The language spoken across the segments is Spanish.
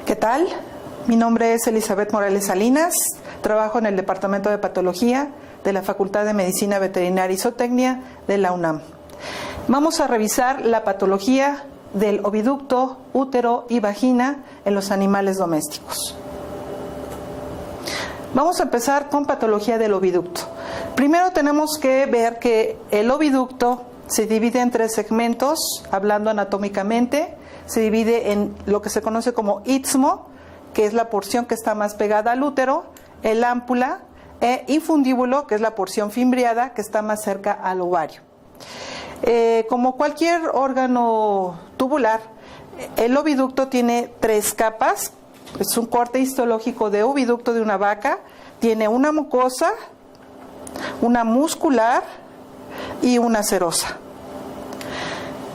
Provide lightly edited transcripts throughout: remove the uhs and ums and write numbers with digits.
¿Qué tal? Mi nombre es Elizabeth Morales Salinas, trabajo en el Departamento de Patología de la Facultad de Medicina Veterinaria y Zootecnia de la UNAM. Vamos a revisar la patología del oviducto, útero y vagina en los animales domésticos. Vamos a empezar con patología del oviducto. Primero tenemos que ver que el oviducto se divide en tres segmentos, hablando anatómicamente. Se divide en lo que se conoce como istmo, que es la porción que está más pegada al útero, el ámpula, e infundíbulo, que es la porción fimbriada que está más cerca al ovario. Como cualquier órgano tubular, el oviducto tiene tres capas. Es un corte histológico de oviducto de una vaca. Tiene una mucosa, una muscular y una serosa.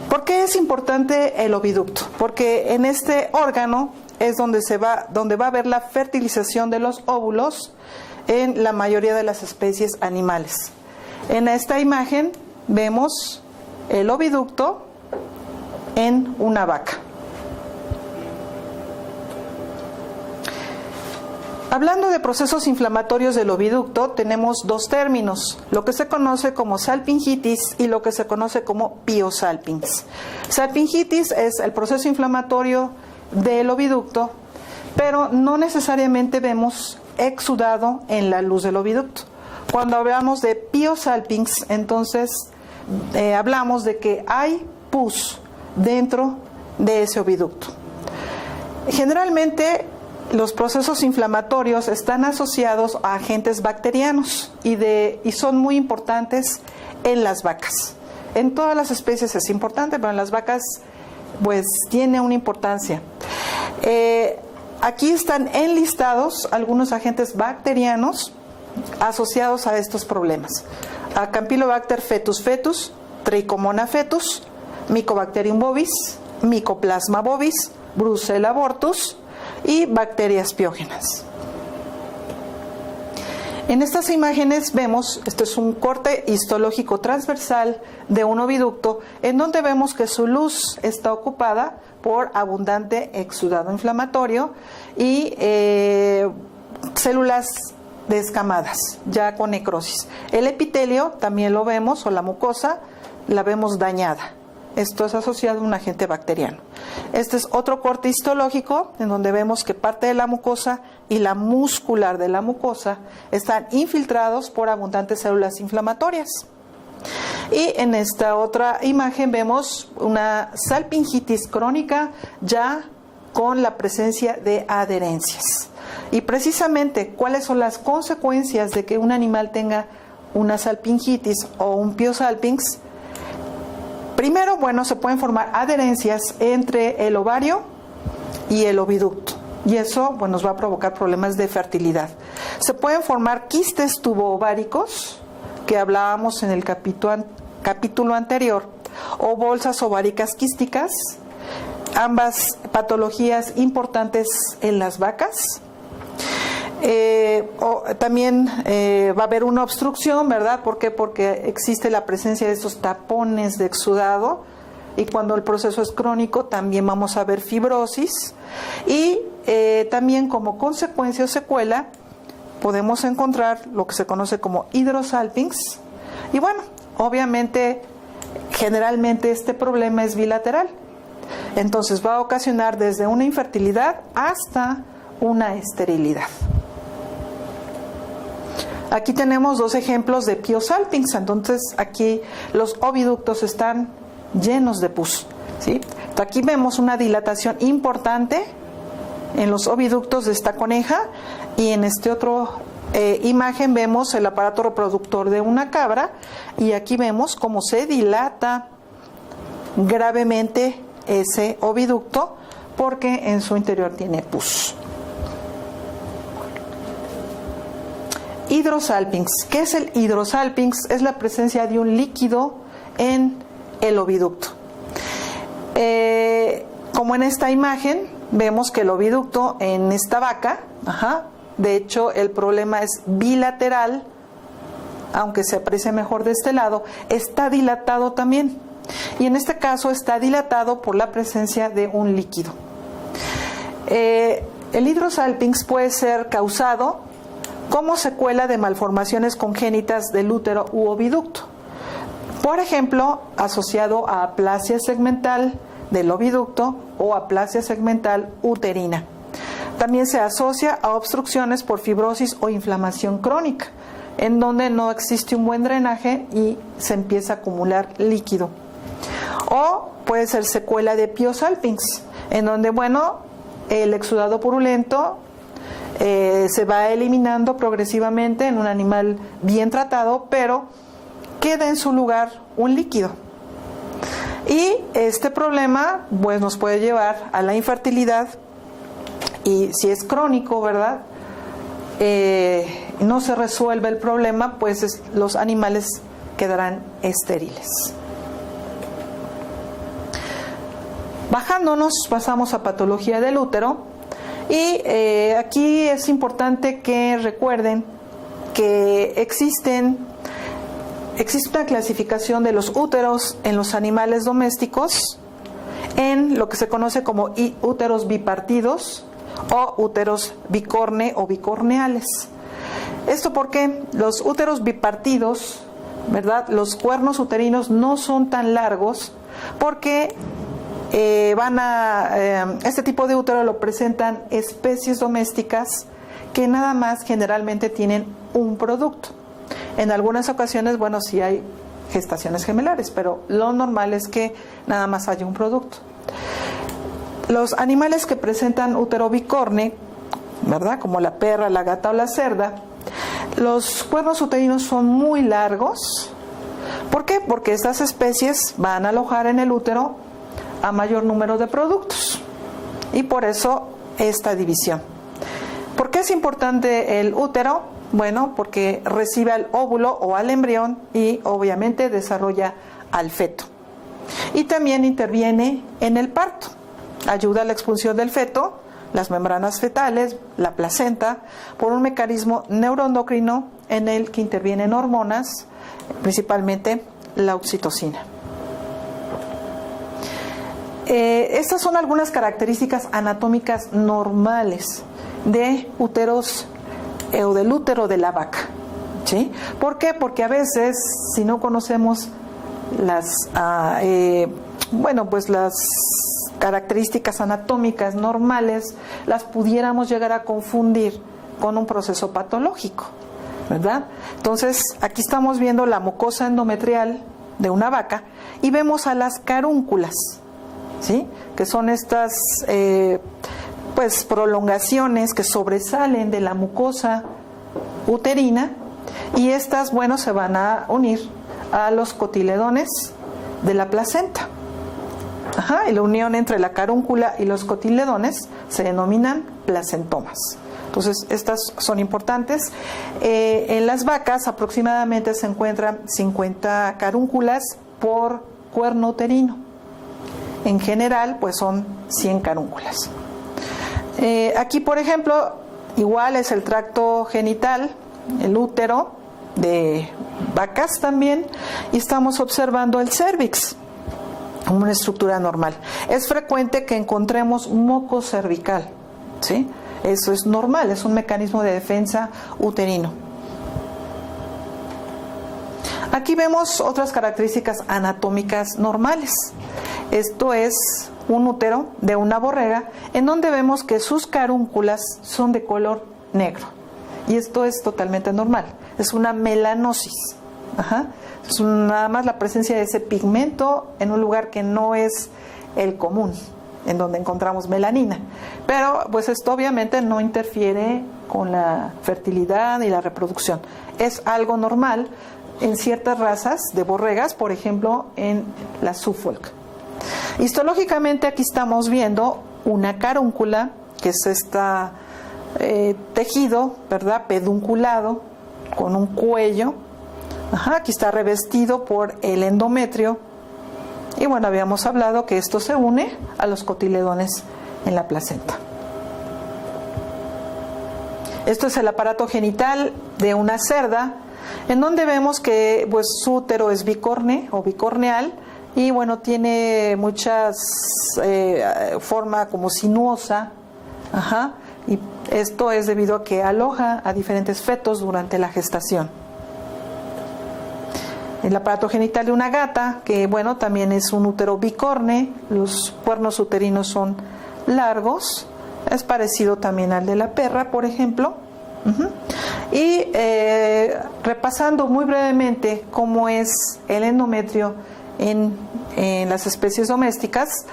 ¿Por qué es importante el oviducto? Porque en este órgano es donde va a haber la fertilización de los óvulos en la mayoría de las especies animales. En esta imagen vemos el oviducto en una vaca. Hablando de procesos inflamatorios del oviducto, tenemos dos términos, lo que se conoce como salpingitis y lo que se conoce como piosalpins. Salpingitis es el proceso inflamatorio del oviducto, pero no necesariamente vemos exudado en la luz del oviducto. Cuando hablamos de piosalpins, entonces hablamos de que hay pus dentro de ese oviducto. Generalmente los procesos inflamatorios están asociados a agentes bacterianos y son muy importantes en las vacas. En todas las especies es importante, pero en las vacas pues tiene una importancia. Aquí están enlistados algunos agentes bacterianos asociados a estos problemas. A Campylobacter fetus fetus, Trichomonas fetus, Mycobacterium bovis, Mycoplasma bovis, Brucella abortus y bacterias piógenas. En estas imágenes vemos, este es un corte histológico transversal de un oviducto en donde vemos que su luz está ocupada por abundante exudado inflamatorio y células descamadas, ya con necrosis. El epitelio también lo vemos, o la mucosa, la vemos dañada. Esto es asociado a un agente bacteriano. Este es otro corte histológico en donde vemos que parte de la mucosa y la muscular de la mucosa están infiltrados por abundantes células inflamatorias. Y en esta otra imagen vemos una salpingitis crónica ya con la presencia de adherencias. Y precisamente, ¿cuáles son las consecuencias de que un animal tenga una salpingitis o un piosalpins? Primero, se pueden formar adherencias entre el ovario y el oviducto. Y eso nos va a provocar problemas de fertilidad. Se pueden formar quistes tuboováricos, que hablábamos en el capítulo anterior, o bolsas ováricas quísticas, ambas patologías importantes en las vacas. También va a haber una obstrucción, ¿verdad? ¿Por qué? Porque existe la presencia de estos tapones de exudado, y cuando el proceso es crónico también vamos a ver fibrosis, y también como consecuencia o secuela podemos encontrar lo que se conoce como hidrosalpinx. Y obviamente generalmente este problema es bilateral, entonces va a ocasionar desde una infertilidad hasta una esterilidad. Aquí tenemos dos ejemplos de piosalpinx. Entonces aquí los oviductos están llenos de pus, ¿sí? Aquí vemos una dilatación importante en los oviductos de esta coneja, y en este otro imagen vemos el aparato reproductor de una cabra, y aquí vemos cómo se dilata gravemente ese oviducto porque en su interior tiene pus. Hidrosalpinx. ¿Qué es el hidrosalpinx? Es la presencia de un líquido en el oviducto. Como en esta imagen, vemos que el oviducto en esta vaca, de hecho el problema es bilateral, aunque se aprecie mejor de este lado, está dilatado también. Y en este caso está dilatado por la presencia de un líquido. El hidrosalpinx puede ser causado como secuela de malformaciones congénitas del útero u oviducto. Por ejemplo, asociado a aplasia segmental del oviducto o aplasia segmental uterina. También se asocia a obstrucciones por fibrosis o inflamación crónica, en donde no existe un buen drenaje y se empieza a acumular líquido. O puede ser secuela de Piosalpinx, en donde, bueno, el exudado purulento se va eliminando progresivamente en un animal bien tratado, pero queda en su lugar un líquido. Y este problema pues nos puede llevar a la infertilidad, y si es crónico, ¿verdad? No se resuelve el problema, pues los animales quedarán estériles. Bajándonos, pasamos a patología del útero. Y aquí es importante que recuerden que existe una clasificación de los úteros en los animales domésticos en lo que se conoce como úteros bipartidos o úteros bicorne o bicorneales. Esto porque los úteros bipartidos, ¿verdad? Los cuernos uterinos no son tan largos porque este tipo de útero lo presentan especies domésticas que nada más generalmente tienen un producto. En algunas ocasiones, bueno, sí hay gestaciones gemelares, pero lo normal es que nada más haya un producto. Los animales que presentan útero bicorne, ¿verdad? Como la perra, la gata o la cerda, los cuernos uterinos son muy largos. ¿Por qué? Porque estas especies van a alojar en el útero a mayor número de productos, y por eso esta división. ¿Por qué es importante el útero? Bueno, porque recibe al óvulo o al embrión y obviamente desarrolla al feto. Y también interviene en el parto. Ayuda a la expulsión del feto, las membranas fetales, la placenta, por un mecanismo neuroendocrino en el que intervienen hormonas, principalmente la oxitocina. Estas son algunas características anatómicas normales de úteros o del útero de la vaca, ¿sí? ¿Por qué? Porque a veces, si no conocemos las características anatómicas normales, las pudiéramos llegar a confundir con un proceso patológico, ¿verdad? Entonces, aquí estamos viendo la mucosa endometrial de una vaca y vemos a las carúnculas, ¿sí? Que son estas prolongaciones que sobresalen de la mucosa uterina, y estas, bueno, se van a unir a los cotiledones de la placenta. Y la unión entre la carúncula y los cotiledones se denominan placentomas. Entonces, estas son importantes. En las vacas aproximadamente se encuentran 50 carúnculas por cuerno uterino. En general, pues son 100 carúnculas. Aquí, por ejemplo, igual es el tracto genital, el útero de vacas también, y estamos observando el cérvix, una estructura normal. Es frecuente que encontremos moco cervical, ¿sí? Eso es normal, es un mecanismo de defensa uterino. Aquí vemos otras características anatómicas normales. Esto es un útero de una borrega, en donde vemos que sus carúnculas son de color negro. Y esto es totalmente normal. Es una melanosis. Es nada más la presencia de ese pigmento en un lugar que no es el común, en donde encontramos melanina. Pero pues esto obviamente no interfiere con la fertilidad y la reproducción. Es algo normal en ciertas razas de borregas, por ejemplo en la Suffolk. Histológicamente aquí estamos viendo una carúncula, que es este tejido, ¿verdad?, pedunculado con un cuello. Aquí está revestido por el endometrio. Y bueno, habíamos hablado que esto se une a los cotiledones en la placenta. Esto es el aparato genital de una cerda, en donde vemos que pues, su útero es bicorne o bicorneal, y bueno, tiene muchas forma como sinuosa, Ajá. Y esto es debido a que aloja a diferentes fetos durante la gestación. El aparato genital de una gata, que bueno, también es un útero bicorne, los cuernos uterinos son largos, es parecido también al de la perra, por ejemplo. Y repasando muy brevemente cómo es el endometrio en las especies domésticas,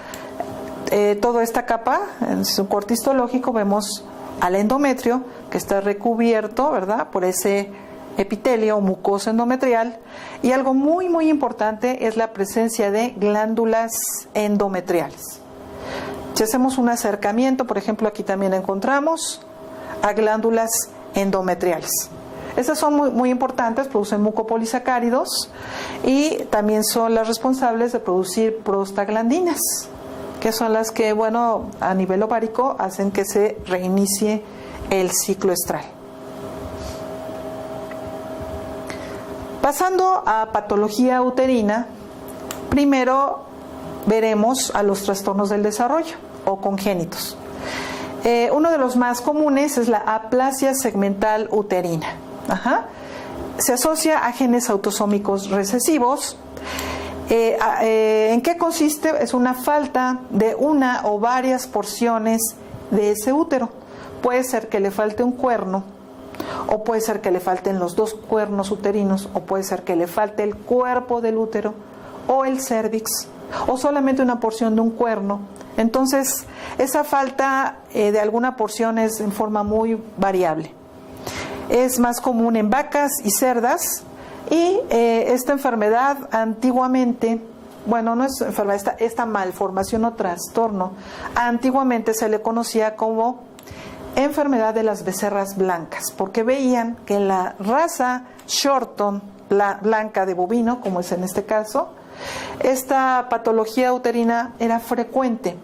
toda esta capa, en su corte histológico, vemos al endometrio que está recubierto, ¿verdad?, por ese epitelio o mucosa endometrial, y algo muy muy importante es la presencia de glándulas endometriales. Si hacemos un acercamiento, por ejemplo, aquí también encontramos a glándulas endometriales. Estas son muy, muy importantes, producen mucopolisacáridos y también son las responsables de producir prostaglandinas, que son las que, bueno, a nivel ovárico hacen que se reinicie el ciclo estral. Pasando a patología uterina, primero veremos a los trastornos del desarrollo o congénitos. Uno de los más comunes es la aplasia segmental uterina. Se asocia a genes autosómicos recesivos. ¿En qué consiste? Es una falta de una o varias porciones de ese útero. Puede ser que le falte un cuerno, o puede ser que le falten los dos cuernos uterinos, o puede ser que le falte el cuerpo del útero o el cérvix, o solamente una porción de un cuerno. Entonces, esa falta de alguna porción es en forma muy variable. Es más común en vacas y cerdas, y esta enfermedad antiguamente, bueno, no es enfermedad, esta malformación o trastorno, antiguamente se le conocía como enfermedad de las becerras blancas, porque veían que en la raza Shorton, la blanca de bovino, como es en este caso, esta patología uterina era frecuente.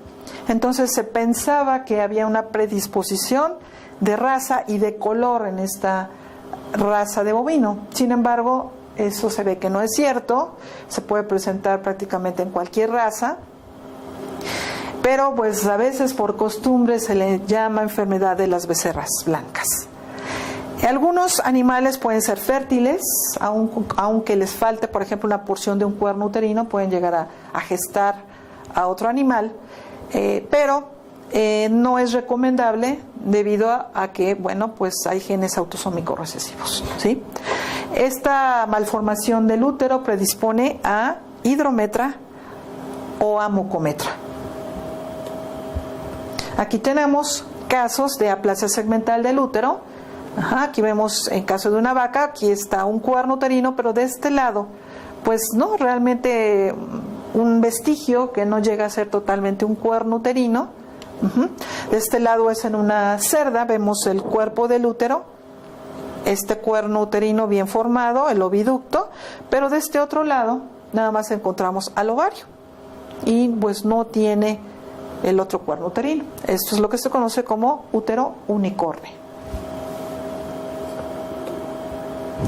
Entonces se pensaba que había una predisposición de raza y de color en esta raza de bovino. Sin embargo, eso se ve que no es cierto, se puede presentar prácticamente en cualquier raza, pero pues a veces por costumbre se le llama enfermedad de las becerras blancas. Algunos animales pueden ser fértiles, aunque les falte, por ejemplo, una porción de un cuerno uterino, pueden llegar a gestar a otro animal, pero no es recomendable debido a que, bueno, pues hay genes autosómicos recesivos, ¿sí? Esta malformación del útero predispone a hidrometra o a mucometra. Aquí tenemos casos de aplasia segmental del útero. Aquí vemos en caso de una vaca, aquí está un cuerno uterino, pero de este lado, pues no, realmente un vestigio que no llega a ser totalmente un cuerno uterino. De este lado es en una cerda, vemos el cuerpo del útero, este cuerno uterino bien formado, el oviducto, pero de este otro lado nada más encontramos al ovario y pues no tiene el otro cuerno uterino. Esto es lo que se conoce como útero unicorne.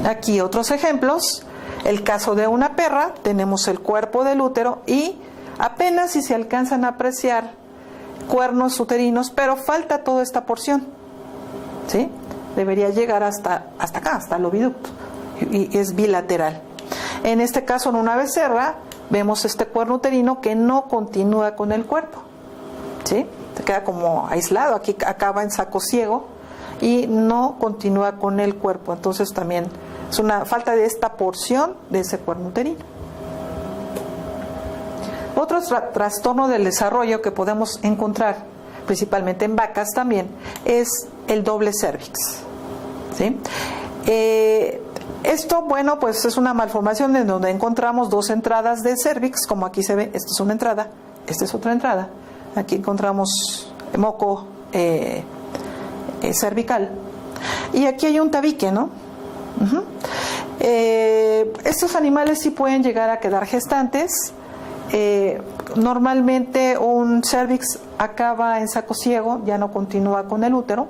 Aquí otros ejemplos. El caso de una perra, tenemos el cuerpo del útero y apenas si se alcanzan a apreciar cuernos uterinos, pero falta toda esta porción, ¿sí? Debería llegar hasta acá, hasta el oviducto, y es bilateral. En este caso, en una becerra, vemos este cuerno uterino que no continúa con el cuerpo, ¿sí? Se queda como aislado, aquí acaba en saco ciego y no continúa con el cuerpo. Entonces también es una falta de esta porción de ese cuerno uterino. Otro trastorno del desarrollo que podemos encontrar, principalmente en vacas también, es el doble cérvix, ¿sí? Esto, bueno, pues es una malformación en donde encontramos dos entradas de cérvix, como aquí se ve, esta es una entrada, esta es otra entrada. Aquí encontramos moco cervical. Y aquí hay un tabique, ¿no? Estos animales sí pueden llegar a quedar gestantes. Normalmente un cérvix acaba en saco ciego, ya no continúa con el útero,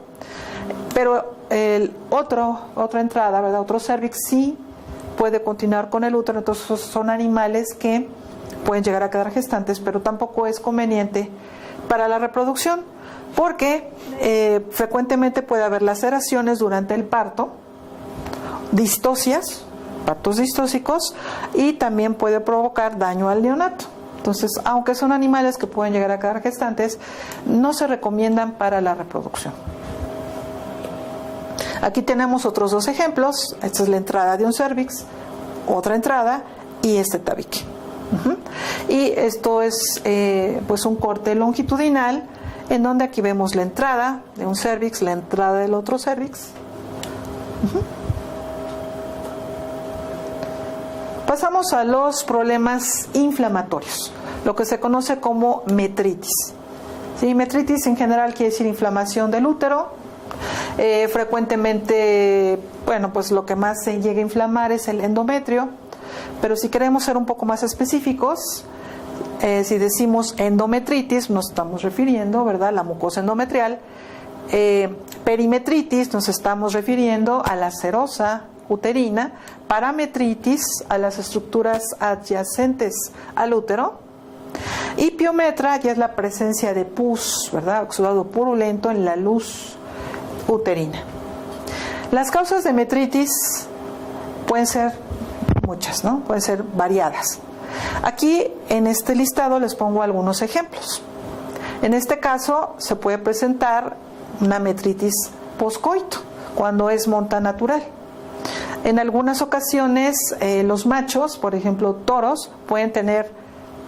pero otra entrada, ¿verdad? Otro cérvix sí puede continuar con el útero. Entonces son animales que pueden llegar a quedar gestantes, pero tampoco es conveniente para la reproducción, porque frecuentemente puede haber laceraciones durante el parto, distocias, partos distóxicos, y también puede provocar daño al neonato. Entonces, aunque son animales que pueden llegar a quedar gestantes, no se recomiendan para la reproducción. Aquí tenemos otros dos ejemplos. Esta es la entrada de un cérvix, otra entrada y este tabique. Y esto es pues un corte longitudinal, en donde aquí vemos la entrada de un cérvix, la entrada del otro cérvix. Pasamos a los problemas inflamatorios, lo que se conoce como metritis. ¿Sí? Metritis en general quiere decir inflamación del útero. Frecuentemente, bueno, pues lo que más se llega a inflamar es el endometrio, pero si queremos ser un poco más específicos, si decimos endometritis, nos estamos refiriendo, ¿verdad?, a la mucosa endometrial. Perimetritis, nos estamos refiriendo a la serosa uterina. Parametritis, a las estructuras adyacentes al útero. Y piometra ya es la presencia de pus, ¿verdad?, exudado purulento en la luz uterina. Las causas de metritis pueden ser muchas, ¿no? Pueden ser variadas. Aquí en este listado les pongo algunos ejemplos. En este caso se puede presentar una metritis poscoito, cuando es monta natural. En algunas ocasiones los machos, por ejemplo toros, pueden tener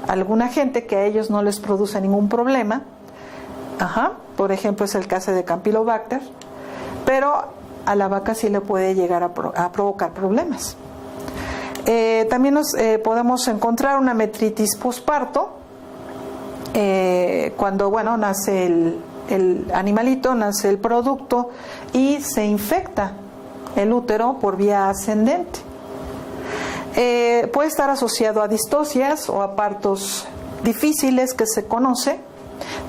algún agente que a ellos no les produce ningún problema. Por ejemplo es el caso de Campylobacter, pero a la vaca sí le puede llegar a provocar problemas. También podemos encontrar una metritis posparto, cuando, bueno, nace el animalito, nace el producto y se infecta el útero por vía ascendente. Puede estar asociado a distocias o a partos difíciles que se conoce,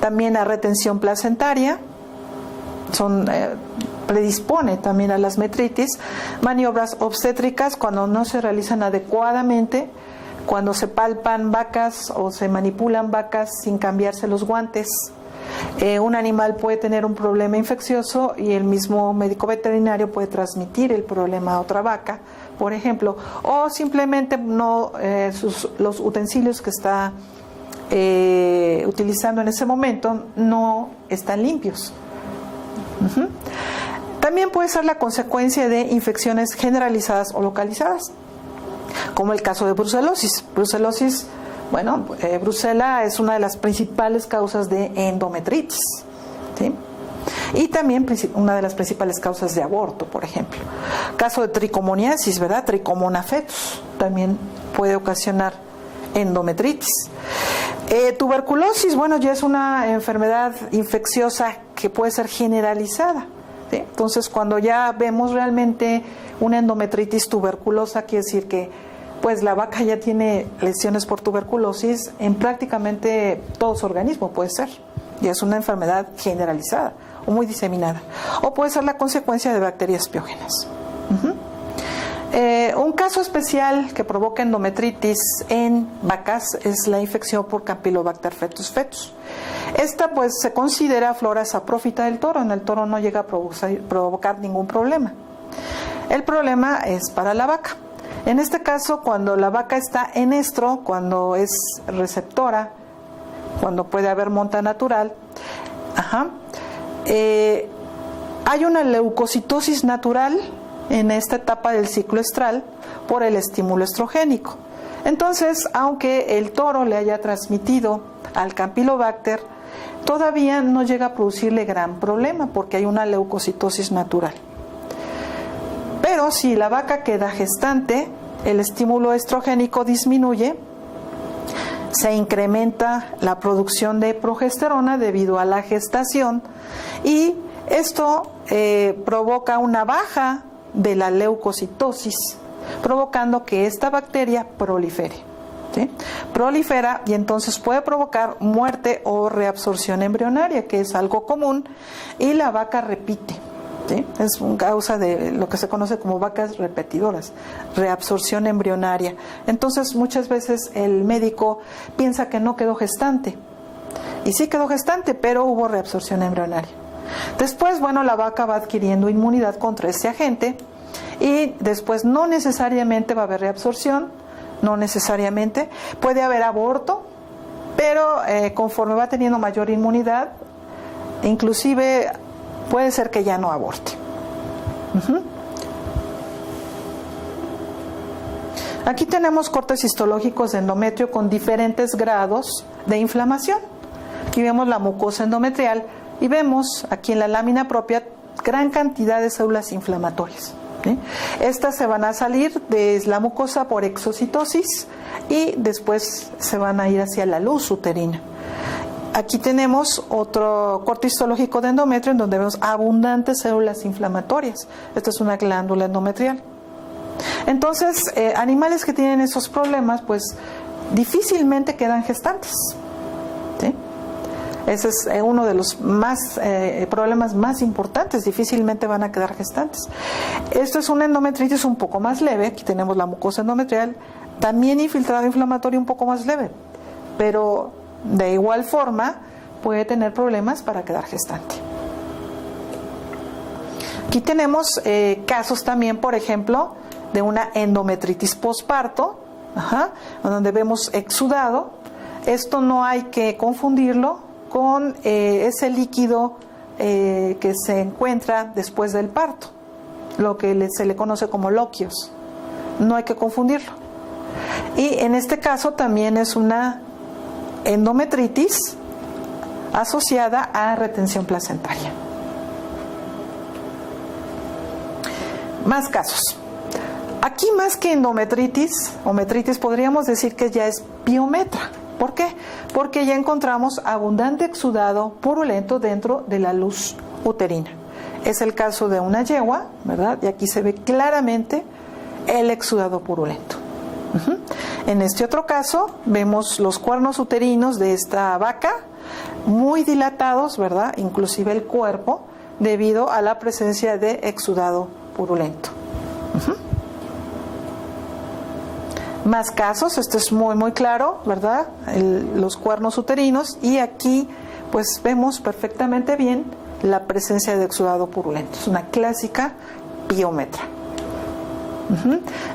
también a retención placentaria, predispone también a las metritis, maniobras obstétricas cuando no se realizan adecuadamente, cuando se palpan vacas o se manipulan vacas sin cambiarse los guantes. Un animal puede tener un problema infeccioso y el mismo médico veterinario puede transmitir el problema a otra vaca, por ejemplo, o simplemente los utensilios que está utilizando en ese momento no están limpios. También puede ser la consecuencia de infecciones generalizadas o localizadas, como el caso de brucelosis. Brucelosis, bueno, brucela es una de las principales causas de endometritis, ¿sí? Y también una de las principales causas de aborto, por ejemplo. Caso de tricomoniasis, ¿verdad? Tricomona fetus también puede ocasionar endometritis. Tuberculosis, bueno, ya es una enfermedad infecciosa que puede ser generalizada, ¿sí? Entonces, cuando ya vemos realmente una endometritis tuberculosa, quiere decir que pues la vaca ya tiene lesiones por tuberculosis en prácticamente todo su organismo, puede ser. Ya es una enfermedad generalizada o muy diseminada. O puede ser la consecuencia de bacterias piógenas. Un caso especial que provoca endometritis en vacas es la infección por Campylobacter fetus fetus. Esta pues se considera flora saprófita del toro. En el toro no llega a provocar ningún problema. El problema es para la vaca. En este caso, cuando la vaca está en estro, cuando es receptora, cuando puede haber monta natural, hay una leucocitosis natural en esta etapa del ciclo estral por el estímulo estrogénico. Entonces, aunque el toro le haya transmitido al Campylobacter, todavía no llega a producirle gran problema porque hay una leucocitosis natural. Pero si la vaca queda gestante, el estímulo estrogénico disminuye, se incrementa la producción de progesterona debido a la gestación y esto provoca una baja de la leucocitosis, provocando que esta bacteria prolifere. ¿Sí? Prolifera y entonces puede provocar muerte o reabsorción embrionaria, que es algo común, y la vaca repite. ¿sí? Es una causa de lo que se conoce como vacas repetidoras, reabsorción embrionaria. Entonces muchas veces el médico piensa que no quedó gestante, y sí quedó gestante, pero hubo reabsorción embrionaria. Después, bueno, la vaca va adquiriendo inmunidad contra este agente, y después no necesariamente va a haber reabsorción, no necesariamente, puede haber aborto, pero conforme va teniendo mayor inmunidad, inclusive puede ser que ya no aborte. Aquí tenemos cortes histológicos de endometrio con diferentes grados de inflamación. Aquí vemos la mucosa endometrial y vemos aquí en la lámina propia gran cantidad de células inflamatorias. ¿Sí? Estas se van a salir de la mucosa por exocitosis y después se van a ir hacia la luz uterina. Aquí tenemos otro corte histológico de endometrio en donde vemos abundantes células inflamatorias. Esta es una glándula endometrial. Entonces, animales que tienen esos problemas, pues difícilmente quedan gestantes. ¿Sí? Ese es uno de los problemas más importantes, difícilmente van a quedar gestantes. Esto es una endometritis un poco más leve, aquí tenemos la mucosa endometrial, también infiltrado inflamatorio un poco más leve, pero de igual forma puede tener problemas para quedar gestante. Aquí tenemos casos también, por ejemplo, de una endometritis posparto, donde vemos exudado. Esto no hay que confundirlo con ese líquido que se encuentra después del parto, lo que se le conoce como loquios. No hay que confundirlo. Y en este caso también es una endometritis asociada a retención placentaria. Más casos. Aquí más que endometritis o metritis podríamos decir que ya es piometra. ¿Por qué? Porque ya encontramos abundante exudado purulento dentro de la luz uterina. Es el caso de una yegua, ¿verdad? Y aquí se ve claramente el exudado purulento. En este otro caso vemos los cuernos uterinos de esta vaca muy dilatados, ¿verdad? Inclusive el cuerpo, debido a la presencia de exudado purulento. Más casos, esto es muy claro, ¿verdad? Los cuernos uterinos, y aquí pues vemos perfectamente bien la presencia de exudado purulento. Es una clásica piometra.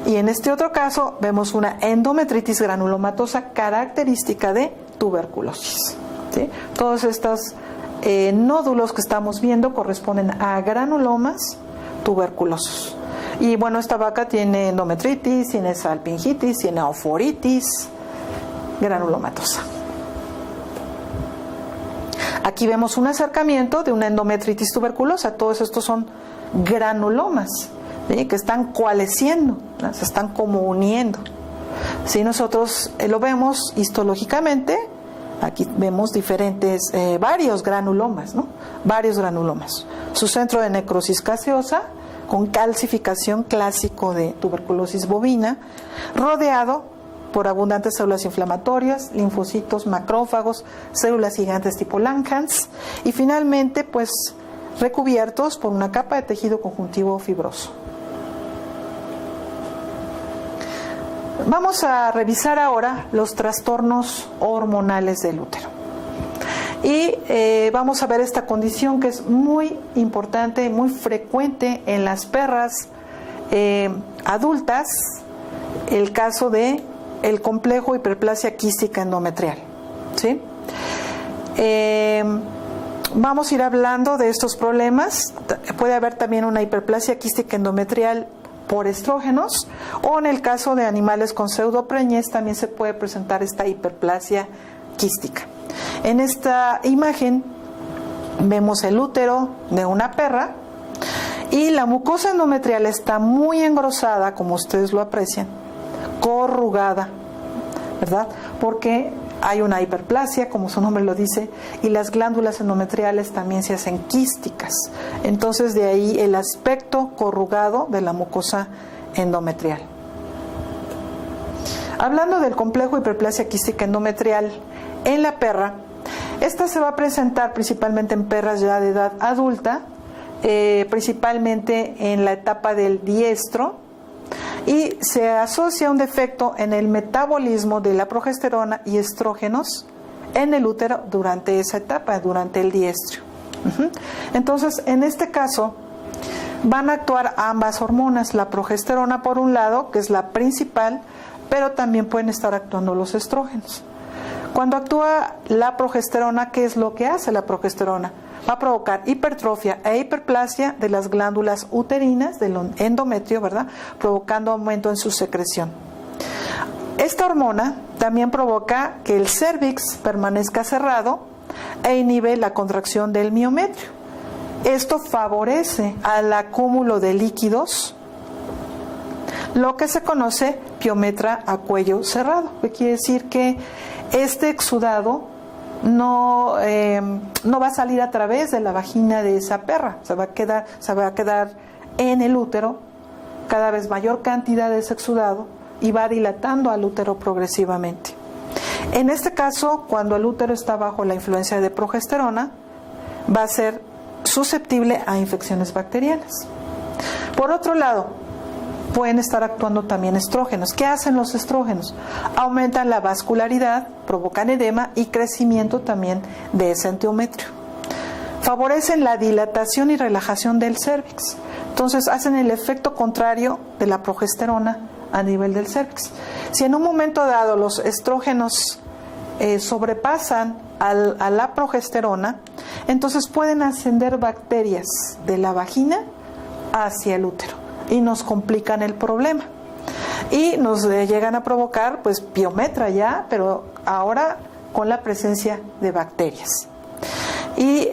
Y en este otro caso vemos una endometritis granulomatosa característica de tuberculosis. ¿Sí? Todos estos nódulos que estamos viendo corresponden a granulomas tuberculosos. Y bueno, esta vaca tiene endometritis, tiene salpingitis, tiene oforitis granulomatosa. Aquí vemos un acercamiento de una endometritis tuberculosa. Todos estos son granulomas, ¿sí? Que están coalesciendo, ¿no? Se están como uniendo. Si nosotros lo vemos histológicamente, aquí vemos varios granulomas, ¿no? Varios granulomas. Su centro de necrosis gaseosa, con calcificación clásico de tuberculosis bovina, rodeado por abundantes células inflamatorias, linfocitos, macrófagos, células gigantes tipo Langhans, y finalmente pues recubiertos por una capa de tejido conjuntivo fibroso. Vamos a revisar ahora los trastornos hormonales del útero. Y vamos a ver esta condición que es muy importante, muy frecuente en las perras adultas, el caso de el complejo hiperplasia quística endometrial. ¿Sí? Vamos a ir hablando de estos problemas. Puede haber también una hiperplasia quística endometrial por estrógenos, o en el caso de animales con pseudopreñez también se puede presentar esta hiperplasia quística. En esta imagen vemos el útero de una perra y la mucosa endometrial está muy engrosada, como ustedes lo aprecian, corrugada, ¿verdad? Porque hay una hiperplasia, como su nombre lo dice, y las glándulas endometriales también se hacen quísticas. Entonces de ahí el aspecto corrugado de la mucosa endometrial. Hablando del complejo hiperplasia quística endometrial en la perra, esta se va a presentar principalmente en perras ya de edad adulta, principalmente en la etapa del diestro, y se asocia un defecto en el metabolismo de la progesterona y estrógenos en el útero durante esa etapa, durante el diestro. Entonces, en este caso, van a actuar ambas hormonas, la progesterona por un lado, que es la principal, pero también pueden estar actuando los estrógenos. Cuando actúa la progesterona, ¿qué es lo que hace la progesterona? Va a provocar hipertrofia e hiperplasia de las glándulas uterinas, del endometrio, ¿verdad? Provocando aumento en su secreción. Esta hormona también provoca que el cérvix permanezca cerrado e inhibe la contracción del miometrio. Esto favorece al acúmulo de líquidos, lo que se conoce piometra a cuello cerrado, que quiere decir que este exudado no va a salir a través de la vagina de esa perra, se va a quedar en el útero, cada vez mayor cantidad de ese exudado, y va dilatando al útero progresivamente. En este caso, cuando el útero está bajo la influencia de progesterona, va a ser susceptible a infecciones bacterianas. Por otro lado, pueden estar actuando también estrógenos. ¿Qué hacen los estrógenos? Aumentan la vascularidad, provocan edema y crecimiento también de ese endometrio. Favorecen la dilatación y relajación del cérvix. Entonces hacen el efecto contrario de la progesterona a nivel del cérvix. Si en un momento dado los estrógenos sobrepasan a la progesterona, entonces pueden ascender bacterias de la vagina hacia el útero y nos complican el problema y nos llegan a provocar pues piometra ya, pero ahora con la presencia de bacterias. Y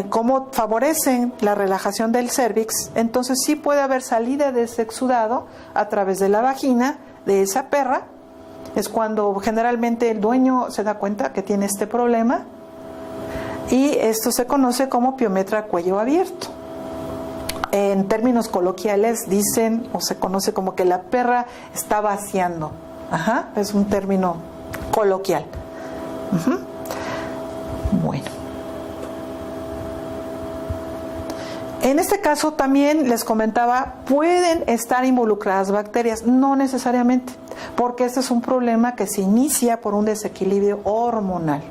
como favorecen la relajación del cérvix, entonces sí puede haber salida de ese exudado a través de la vagina de esa perra. Es cuando generalmente el dueño se da cuenta que tiene este problema, y esto se conoce como piometra a cuello abierto. En términos coloquiales dicen, o se conoce como que la perra está vaciando. Es un término coloquial. Bueno. En este caso también les comentaba, pueden estar involucradas bacterias, no necesariamente, porque este es un problema que se inicia por un desequilibrio hormonal.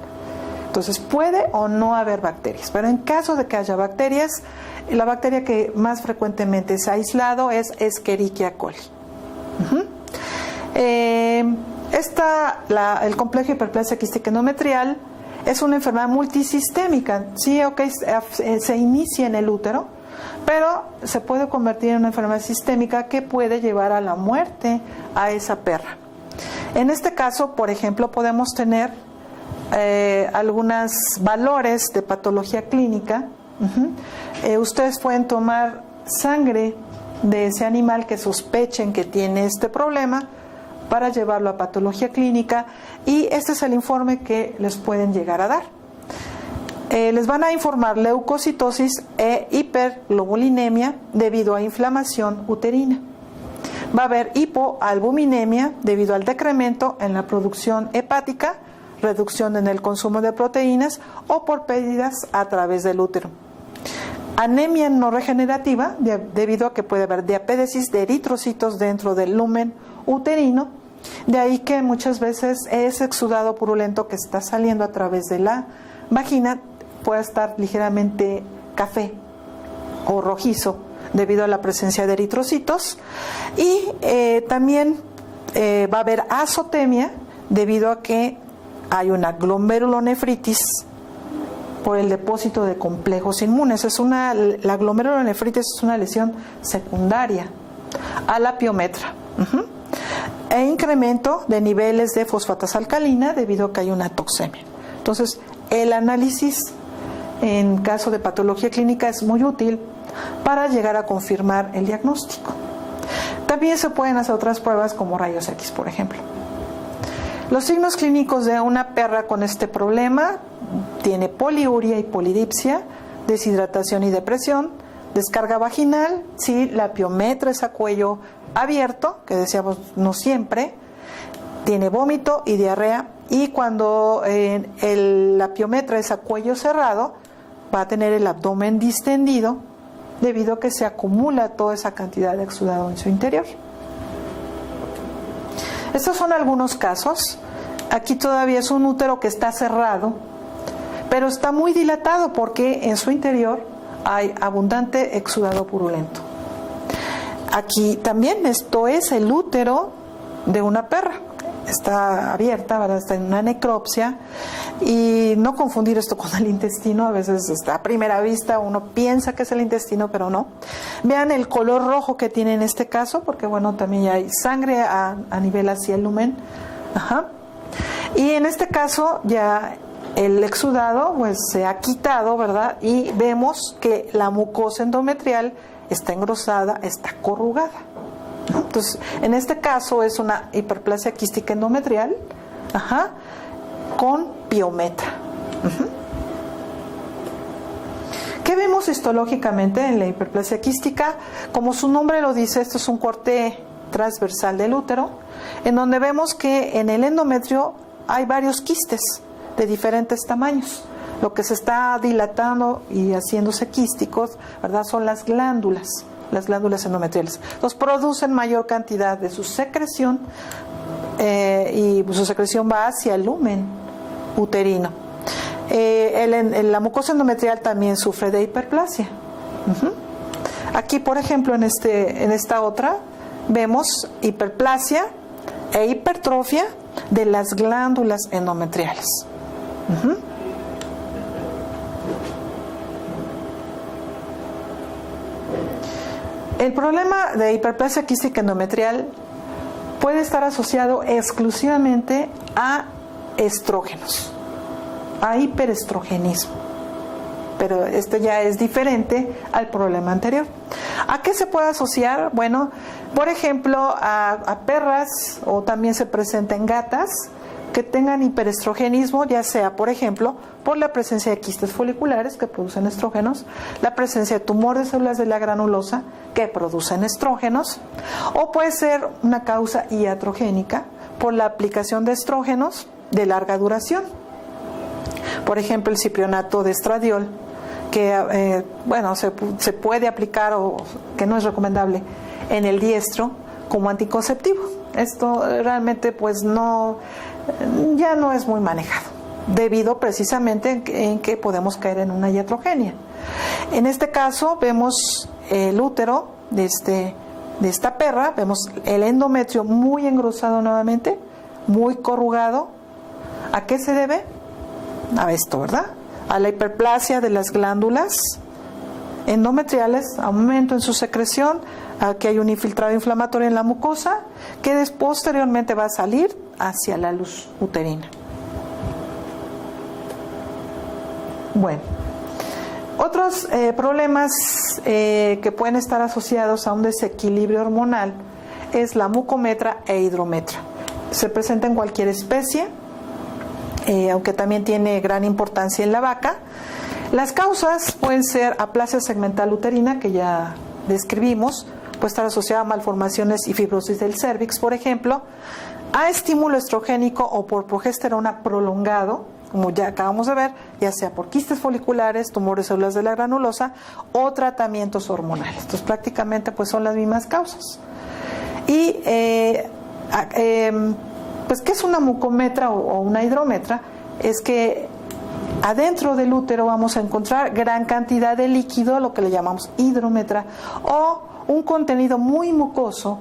Entonces puede o no haber bacterias, pero en caso de que haya bacterias, la bacteria que más frecuentemente se ha aislado es Escherichia coli. El complejo hiperplasia quística endometrial es una enfermedad multisistémica. Sí, se inicia en el útero, pero se puede convertir en una enfermedad sistémica que puede llevar a la muerte a esa perra. En este caso, por ejemplo, podemos tener algunos valores de patología clínica. Ustedes pueden tomar sangre de ese animal que sospechen que tiene este problema para llevarlo a patología clínica, y este es el informe que les pueden llegar a dar. Les van a informar leucocitosis e hiperglobulinemia debido a inflamación uterina. Va a haber hipoalbuminemia debido al decremento en la producción hepática, reducción en el consumo de proteínas o por pérdidas a través del útero. Anemia no regenerativa debido a que puede haber diapédesis de eritrocitos dentro del lumen uterino. De ahí que muchas veces ese exudado purulento que está saliendo a través de la vagina puede estar ligeramente café o rojizo debido a la presencia de eritrocitos. Y también va a haber azotemia debido a que hay una glomerulonefritis por el depósito de complejos inmunes. La glomerulonefritis es una lesión secundaria a la piometra. E incremento de niveles de fosfatasa alcalina debido a que hay una toxemia. Entonces, el análisis en caso de patología clínica es muy útil para llegar a confirmar el diagnóstico. También se pueden hacer otras pruebas como rayos X, por ejemplo. Los signos clínicos de una perra con este problema: tiene poliuria y polidipsia, deshidratación y depresión, descarga vaginal, si la piometra es a cuello abierto, que decíamos no siempre, tiene vómito y diarrea, y cuando la piometra es a cuello cerrado, va a tener el abdomen distendido debido a que se acumula toda esa cantidad de exudado en su interior. Estos son algunos casos. Aquí todavía es un útero que está cerrado, pero está muy dilatado porque en su interior hay abundante exudado purulento. Aquí también esto es el útero de una perra. Está abierta, ¿verdad? Está en una necropsia, y no confundir esto con el intestino. A veces a primera vista uno piensa que es el intestino, pero no. Vean el color rojo que tiene en este caso, porque bueno, también ya hay sangre a nivel hacia el lumen. Ajá. Y en este caso ya el exudado pues se ha quitado, ¿verdad? Y vemos que la mucosa endometrial está engrosada, está corrugada. Entonces, en este caso es una hiperplasia quística endometrial, con piometra. ¿Qué vemos histológicamente en la hiperplasia quística? Como su nombre lo dice, esto es un corte transversal del útero, en donde vemos que en el endometrio hay varios quistes de diferentes tamaños. Lo que se está dilatando y haciéndose quísticos, ¿verdad?, son las glándulas endometriales. Entonces producen mayor cantidad de su secreción, y su secreción va hacia el lumen uterino. La mucosa endometrial también sufre de hiperplasia. Aquí, por ejemplo, en esta otra, vemos hiperplasia e hipertrofia de las glándulas endometriales. El problema de hiperplasia quística endometrial puede estar asociado exclusivamente a estrógenos, a hiperestrogenismo, pero esto ya es diferente al problema anterior. ¿A qué se puede asociar? Bueno, por ejemplo, a perras, o también se presenta en gatas que tengan hiperestrogenismo, ya sea, por ejemplo, por la presencia de quistes foliculares que producen estrógenos, la presencia de tumor de células de la granulosa que producen estrógenos, o puede ser una causa iatrogénica por la aplicación de estrógenos de larga duración. Por ejemplo, el ciprionato de estradiol, que se puede aplicar, o que no es recomendable, en el diestro como anticonceptivo. Esto realmente ya no es muy manejado, debido precisamente en que podemos caer en una iatrogenia. En este caso vemos el útero de esta perra, vemos el endometrio muy engrosado nuevamente, muy corrugado. ¿A qué se debe? A esto, ¿verdad? A la hiperplasia de las glándulas endometriales, aumento en su secreción, a que hay un infiltrado inflamatorio en la mucosa, que posteriormente va a salir hacia la luz uterina. Bueno, otros problemas que pueden estar asociados a un desequilibrio hormonal es la mucometra e hidrometra. Se presenta en cualquier especie, aunque también tiene gran importancia en la vaca. Las causas pueden ser aplasia segmental uterina, que ya describimos, puede estar asociada a malformaciones y fibrosis del cérvix, por ejemplo, a estímulo estrogénico o por progesterona prolongado, como ya acabamos de ver, ya sea por quistes foliculares, tumores de células de la granulosa o tratamientos hormonales. Entonces prácticamente pues son las mismas causas. Y pues ¿qué es una mucometra o una hidrometra? Es que adentro del útero vamos a encontrar gran cantidad de líquido, lo que le llamamos hidrometra, o un contenido muy mucoso,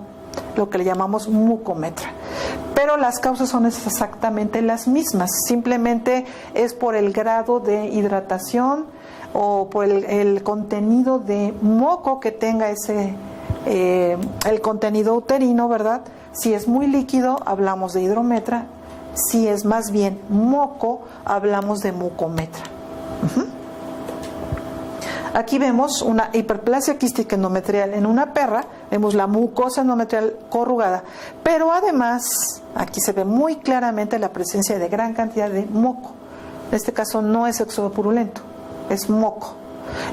lo que le llamamos mucometra. Pero las causas son exactamente las mismas, simplemente es por el grado de hidratación o por el contenido de moco que tenga el contenido uterino, ¿verdad? Si es muy líquido, hablamos de hidrometra. Si es más bien moco, hablamos de mucometra. Aquí vemos una hiperplasia quística endometrial en una perra, vemos la mucosa endometrial corrugada, pero además aquí se ve muy claramente la presencia de gran cantidad de moco. En este caso no es éxodo purulento, es moco.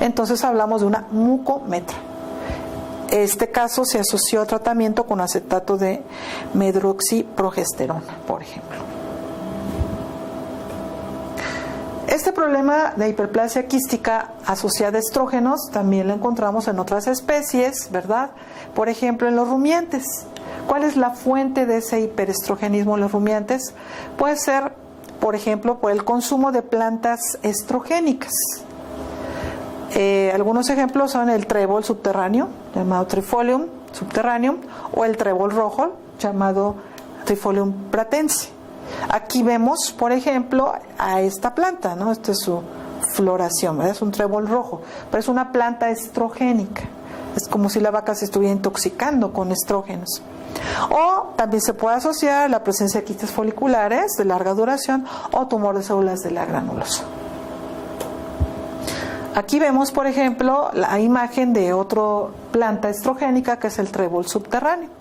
Entonces hablamos de una mucometra. Este caso se asoció a tratamiento con acetato de medroxiprogesterona, por ejemplo. Este problema de hiperplasia quística asociada a estrógenos también lo encontramos en otras especies, ¿verdad? Por ejemplo, en los rumiantes. ¿Cuál es la fuente de ese hiperestrogenismo en los rumiantes? Puede ser, por ejemplo, por el consumo de plantas estrogénicas. Algunos ejemplos son el trébol subterráneo, llamado Trifolium subterraneum, o el trébol rojo, llamado Trifolium pratense. Aquí vemos, por ejemplo, a esta planta, ¿no? Esta es su floración, ¿verdad? Es un trébol rojo, pero es una planta estrogénica. Es como si la vaca se estuviera intoxicando con estrógenos. O también se puede asociar a la presencia de quistes foliculares de larga duración o tumor de células de la granulosa. Aquí vemos, por ejemplo, la imagen de otra planta estrogénica que es el trébol subterráneo.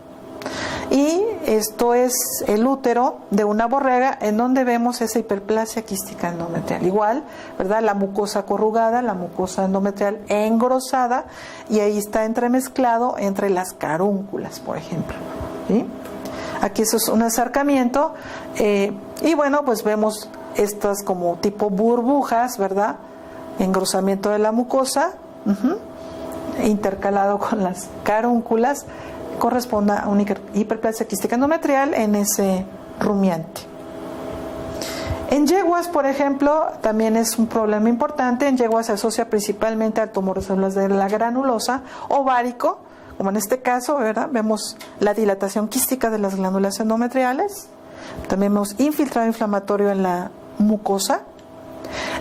Y esto es el útero de una borrega en donde vemos esa hiperplasia quística endometrial. Igual, ¿verdad? La mucosa corrugada, la mucosa endometrial engrosada, y ahí está entremezclado entre las carúnculas, por ejemplo. ¿Sí? Aquí eso es un acercamiento y bueno, pues vemos estas como tipo burbujas, ¿verdad? Engrosamiento de la mucosa, intercalado con las carúnculas, corresponde a una hiperplasia quística endometrial en ese rumiante. En yeguas, por ejemplo, también es un problema importante. En yeguas se asocia principalmente al tumor de células de la granulosa ovárico, como en este caso, ¿verdad? Vemos la dilatación quística de las glándulas endometriales. También vemos infiltrado inflamatorio en la mucosa.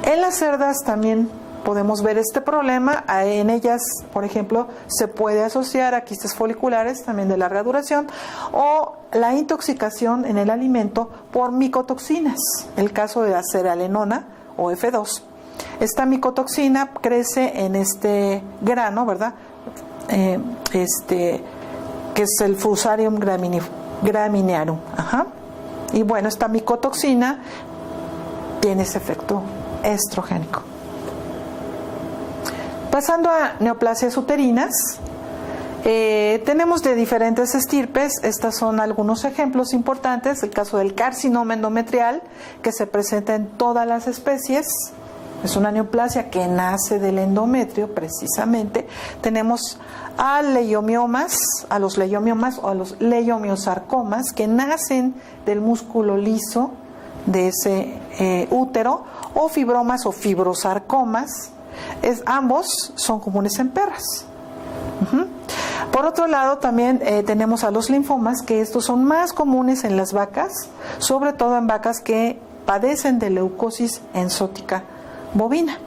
En las cerdas también podemos ver este problema. En ellas, por ejemplo, se puede asociar a quistes foliculares también de larga duración o la intoxicación en el alimento por micotoxinas, el caso de la cerealenona o F2. Esta micotoxina crece en este grano, ¿verdad? Que es el Fusarium graminearum. Y bueno, esta micotoxina tiene ese efecto estrogénico. Pasando a neoplasias uterinas, tenemos de diferentes estirpes. Estos son algunos ejemplos importantes. El caso del carcinoma endometrial, que se presenta en todas las especies. Es una neoplasia que nace del endometrio, precisamente. Tenemos a leiomiomas, a los leiomiomas o a los leiomiosarcomas, que nacen del músculo liso de ese útero, o fibromas o fibrosarcomas. Ambos son comunes en perras. Por otro lado, también tenemos a los linfomas, que estos son más comunes en las vacas, sobre todo en vacas que padecen de leucosis enzótica bovina.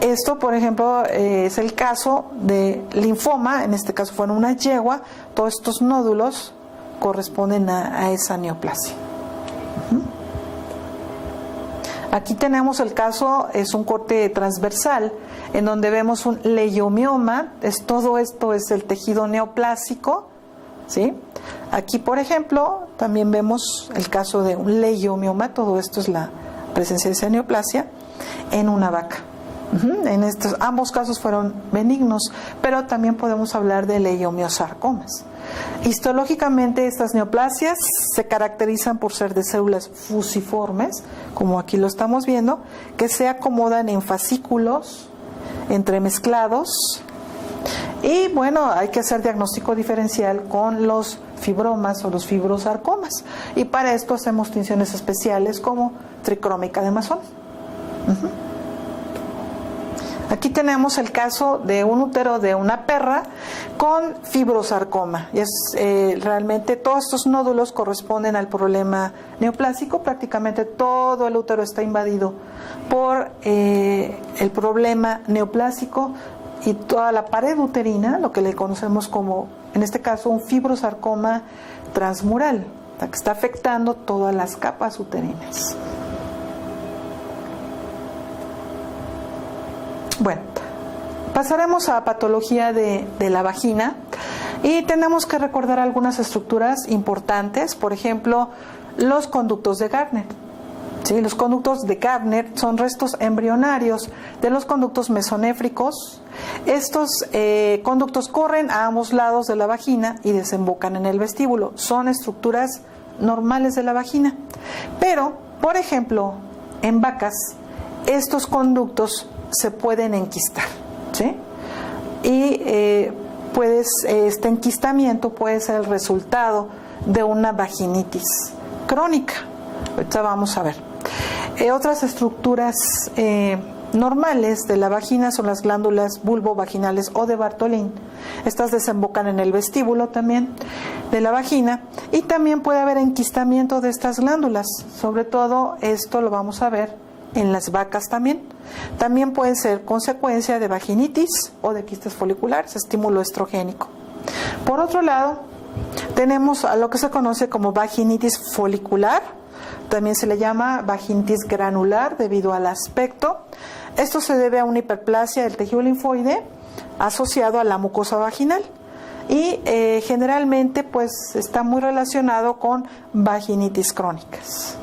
Esto, por ejemplo, es el caso de linfoma. En este caso fueron una yegua. Todos estos nódulos corresponden a esa neoplasia. Aquí tenemos el caso, es un corte transversal, en donde vemos un leiomioma. Todo esto es el tejido neoplásico, ¿sí? Aquí, por ejemplo, también vemos el caso de un leiomioma. Todo esto es la presencia de esa neoplasia en una vaca. En ambos casos fueron benignos, pero también podemos hablar de leiomiosarcomas. Histológicamente, estas neoplasias se caracterizan por ser de células fusiformes, como aquí lo estamos viendo, que se acomodan en fascículos entremezclados. Y bueno, hay que hacer diagnóstico diferencial con los fibromas o los fibrosarcomas. Y para esto hacemos tinciones especiales como tricrómica de Masson. Aquí tenemos el caso de un útero de una perra con fibrosarcoma. Y realmente todos estos nódulos corresponden al problema neoplásico. Prácticamente todo el útero está invadido por el problema neoplásico y toda la pared uterina, lo que le conocemos como, en este caso, un fibrosarcoma transmural, que está afectando todas las capas uterinas. Bueno, pasaremos a patología de la vagina y tenemos que recordar algunas estructuras importantes. Por ejemplo, los conductos de Gardner. ¿Sí? Los conductos de Gardner son restos embrionarios de los conductos mesonéfricos. Estos conductos corren a ambos lados de la vagina y desembocan en el vestíbulo. Son estructuras normales de la vagina. Pero, por ejemplo, en vacas, estos conductos se pueden enquistar, ¿sí? Y este enquistamiento puede ser el resultado de una vaginitis crónica. Ahorita vamos a ver. Otras estructuras normales de la vagina son las glándulas vulvovaginales o de Bartholin. Estas desembocan en el vestíbulo también de la vagina, y también puede haber enquistamiento de estas glándulas. Sobre todo esto lo vamos a ver en las vacas también. También puede ser consecuencia de vaginitis o de quistes foliculares, estímulo estrogénico. Por otro lado, tenemos a lo que se conoce como vaginitis folicular. También se le llama vaginitis granular debido al aspecto. Esto se debe a una hiperplasia del tejido linfoide asociado a la mucosa vaginal, y generalmente pues está muy relacionado con vaginitis crónicas.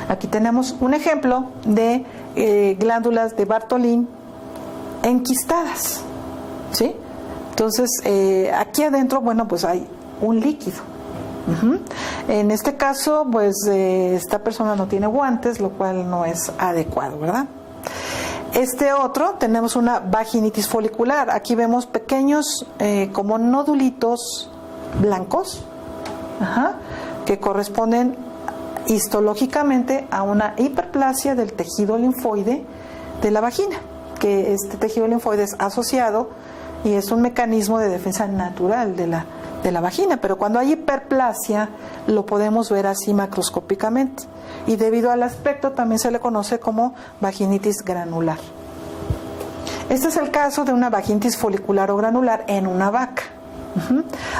Aquí tenemos un ejemplo de glándulas de Bartholin enquistadas, ¿sí? Entonces aquí adentro, bueno, pues hay un líquido. En este caso, pues esta persona no tiene guantes, lo cual no es adecuado, ¿verdad? Este otro, tenemos una vaginitis folicular. Aquí vemos pequeños como nodulitos blancos, que corresponden histológicamente a una hiperplasia del tejido linfoide de la vagina, que este tejido linfoide es asociado y es un mecanismo de defensa natural de la vagina, pero cuando hay hiperplasia lo podemos ver así macroscópicamente, y debido al aspecto también se le conoce como vaginitis granular. Este es el caso de una vaginitis folicular o granular en una vaca.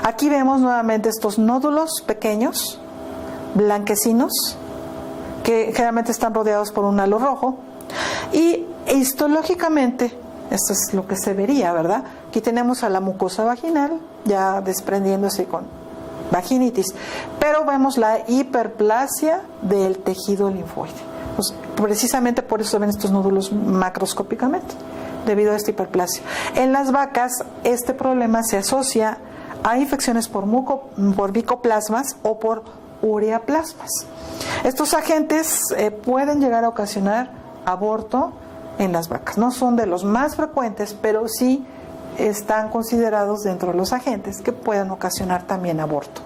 Aquí vemos nuevamente estos nódulos pequeños, blanquecinos, que generalmente están rodeados por un halo rojo, y histológicamente esto es lo que se vería, ¿verdad? Aquí tenemos a la mucosa vaginal ya desprendiéndose con vaginitis, pero vemos la hiperplasia del tejido linfoide. Pues, precisamente por eso se ven estos nódulos macroscópicamente, debido a esta hiperplasia. En las vacas este problema se asocia a infecciones por micoplasmas o por ureaplasmas. Estos agentes pueden llegar a ocasionar aborto en las vacas. No son de los más frecuentes, pero sí están considerados dentro de los agentes que pueden ocasionar también aborto.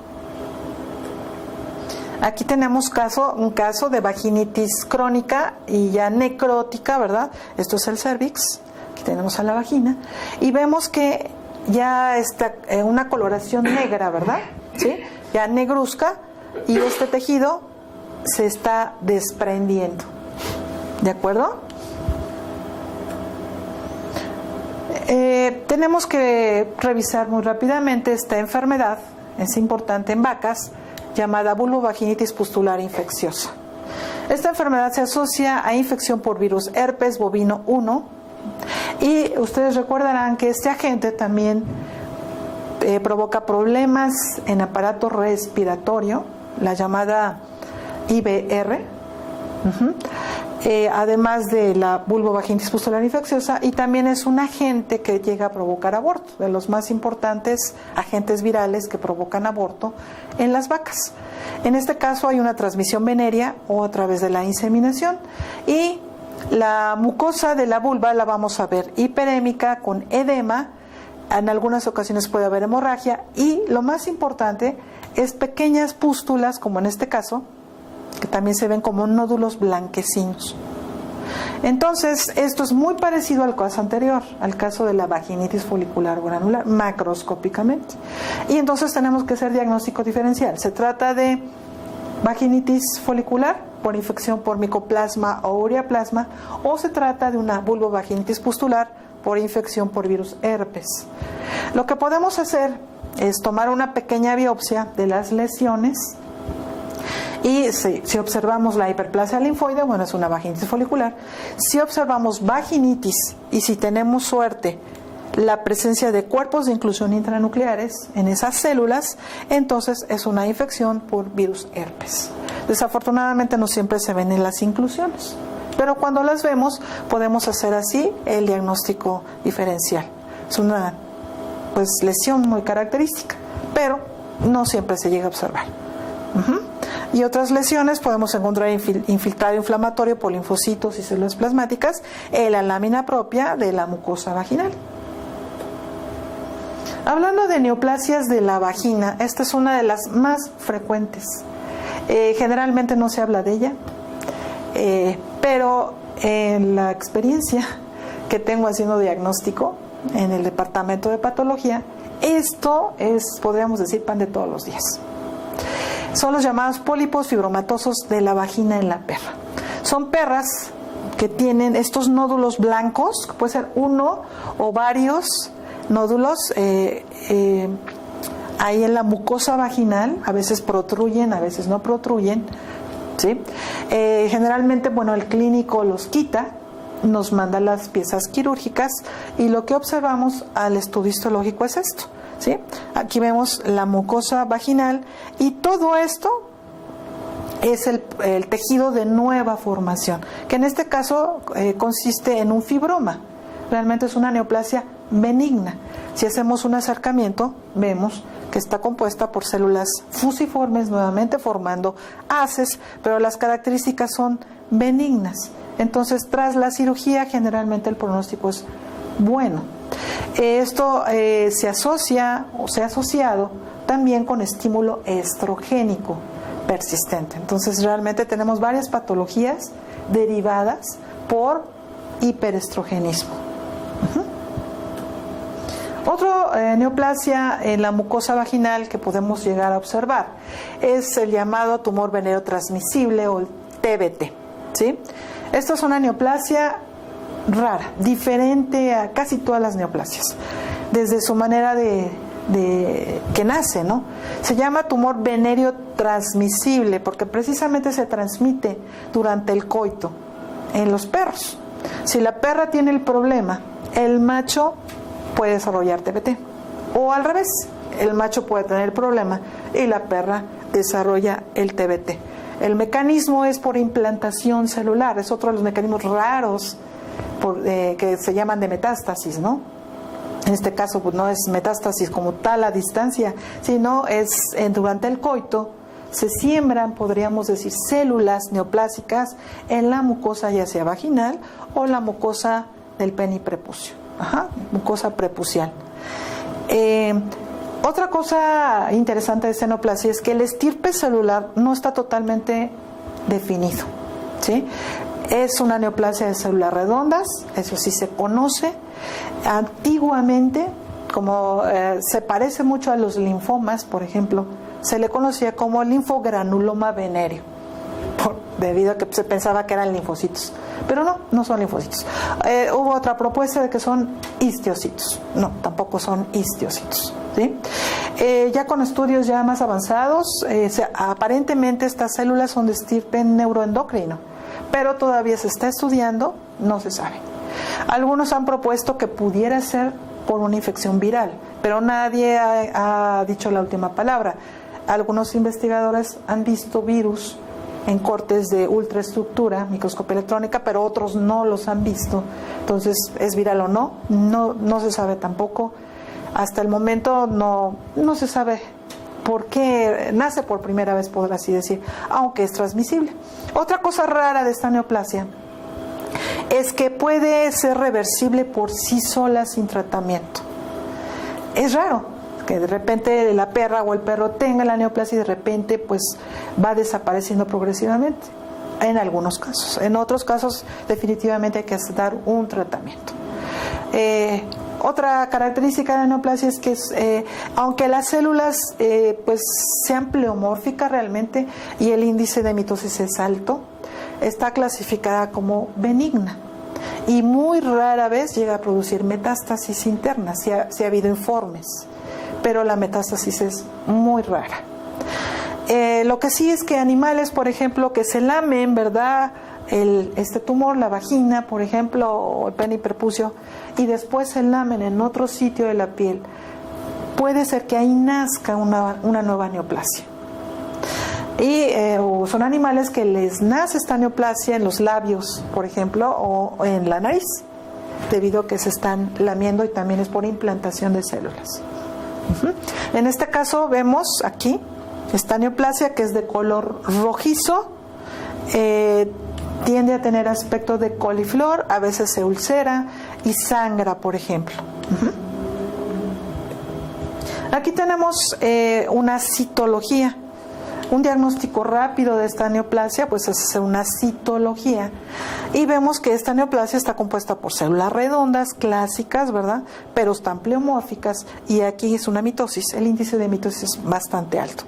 Aquí tenemos un caso de vaginitis crónica y ya necrótica, ¿verdad? Esto es el cervix. Aquí tenemos a la vagina y vemos que ya está una coloración negra, ¿verdad? ¿Sí? Ya negruzca, y este tejido se está desprendiendo. ¿De acuerdo? Tenemos que revisar muy rápidamente esta enfermedad, es importante en vacas, llamada vulvovaginitis pustular infecciosa. Esta enfermedad se asocia a infección por virus herpes bovino 1, y ustedes recordarán que este agente también provoca problemas en aparato respiratorio, la llamada IBR, además de la vulvovaginitis pustular infecciosa, y también es un agente que llega a provocar aborto, de los más importantes agentes virales que provocan aborto en las vacas. En este caso hay una transmisión venérea o a través de la inseminación, y la mucosa de la vulva la vamos a ver hiperémica con edema, en algunas ocasiones puede haber hemorragia, y lo más importante es pequeñas pústulas, como en este caso, que también se ven como nódulos blanquecinos. Entonces, esto es muy parecido al caso anterior, al caso de la vaginitis folicular o granular, macroscópicamente. Y entonces tenemos que hacer diagnóstico diferencial. Se trata de vaginitis folicular por infección por micoplasma o ureaplasma, o se trata de una vulvovaginitis pustular por infección por virus herpes. Lo que podemos hacer es tomar una pequeña biopsia de las lesiones, y si observamos la hiperplasia linfoide, bueno, es una vaginitis folicular. Si observamos vaginitis y si tenemos suerte, la presencia de cuerpos de inclusión intranucleares en esas células, entonces es una infección por virus herpes. Desafortunadamente no siempre se ven en las inclusiones, pero cuando las vemos podemos hacer así el diagnóstico diferencial. Es una lesión muy característica, pero no siempre se llega a observar. y otras lesiones podemos encontrar infiltrado inflamatorio por linfocitos y células plasmáticas en la lámina propia de la mucosa vaginal. Hablando de neoplasias de la vagina, esta es una de las más frecuentes. Generalmente no se habla de ella, pero en la experiencia que tengo haciendo diagnóstico en el departamento de patología, esto es, podríamos decir, pan de todos los días. Son los llamados pólipos fibromatosos de la vagina en la perra. Son perras que tienen estos nódulos blancos, que puede ser uno o varios nódulos ahí en la mucosa vaginal. A veces protruyen, a veces no protruyen, ¿sí? Generalmente, bueno, el clínico los quita, nos manda las piezas quirúrgicas y lo que observamos al estudio histológico es esto, ¿sí? Aquí vemos la mucosa vaginal y todo esto es el tejido de nueva formación, que en este caso consiste en un fibroma. Realmente es una neoplasia benigna. Si hacemos un acercamiento, vemos que está compuesta por células fusiformes nuevamente formando haces, pero las características son benignas. Entonces, tras la cirugía, generalmente el pronóstico es bueno. Esto se asocia o se ha asociado también con estímulo estrogénico persistente. Entonces, realmente tenemos varias patologías derivadas por hiperestrogenismo. Otra neoplasia en la mucosa vaginal que podemos llegar a observar es el llamado tumor venéreo transmisible o el TBT, ¿sí? Esta es una neoplasia rara, diferente a casi todas las neoplasias, desde su manera de que nace, ¿no? Se llama tumor venéreo transmisible porque precisamente se transmite durante el coito en los perros. Si la perra tiene el problema, el macho puede desarrollar TBT, o al revés, el macho puede tener el problema y la perra desarrolla el TBT. El mecanismo es por implantación celular, es otro de los mecanismos raros que se llaman de metástasis, ¿no? En este caso pues no es metástasis como tal a distancia, sino es durante el coito se siembran, podríamos decir, células neoplásicas en la mucosa ya sea vaginal o la mucosa del pene y prepucio, mucosa prepucial. Otra cosa interesante de esta neoplasia es que el estirpe celular no está totalmente definido, ¿sí? Es una neoplasia de células redondas, eso sí se conoce. Antiguamente, como se parece mucho a los linfomas, por ejemplo, se le conocía como linfogranuloma venéreo, debido a que se pensaba que eran linfocitos. Pero no son linfocitos. Hubo otra propuesta de que son histiocitos. No, tampoco son histiocitos, ¿sí? Ya con estudios ya más avanzados, aparentemente estas células son de estirpe neuroendocrino, pero todavía se está estudiando, no se sabe. Algunos han propuesto que pudiera ser por una infección viral, pero nadie ha dicho la última palabra. Algunos investigadores han visto virus en cortes de ultraestructura, microscopía electrónica, pero otros no los han visto. Entonces, ¿es viral o no? No se sabe tampoco. Hasta el momento no se sabe por qué nace por primera vez, por así decir, aunque es transmisible. Otra cosa rara de esta neoplasia es que puede ser reversible por sí sola sin tratamiento. Es raro que de repente la perra o el perro tenga la neoplasia y de repente pues va desapareciendo progresivamente, en algunos casos. En otros casos definitivamente hay que dar un tratamiento. Otra característica de la neoplasia es que aunque las células pues sean pleomórficas realmente y el índice de mitosis es alto, está clasificada como benigna y muy rara vez llega a producir metástasis interna, si ha habido informes, pero la metástasis es muy rara. Lo que sí es que animales, por ejemplo, que se lamen, ¿verdad?, este tumor, la vagina, por ejemplo, o el pene y prepucio, y después se lamen en otro sitio de la piel, puede ser que ahí nazca una nueva neoplasia. Y son animales que les nace esta neoplasia en los labios, por ejemplo, o en la nariz, debido a que se están lamiendo y también es por implantación de células. En este caso vemos aquí Esta neoplasia, que es de color rojizo, tiende a tener aspecto de coliflor, a veces se ulcera y sangra, por ejemplo. Aquí tenemos una citología. Un diagnóstico rápido de esta neoplasia pues es hacer una citología y vemos que esta neoplasia está compuesta por células redondas clásicas, ¿verdad? Pero están pleomórficas y aquí es una mitosis, el índice de mitosis es bastante alto.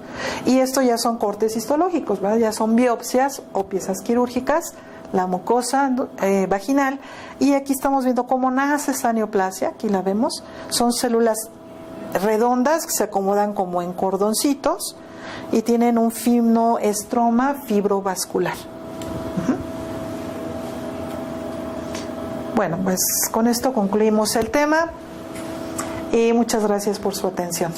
Y esto ya son cortes histológicos, ¿verdad? Ya son biopsias o piezas quirúrgicas, la mucosa vaginal, y aquí estamos viendo cómo nace esta neoplasia, aquí la vemos, son células redondas que se acomodan como en cordoncitos y tienen un fino estroma fibrovascular. Bueno, pues con esto concluimos el tema y muchas gracias por su atención.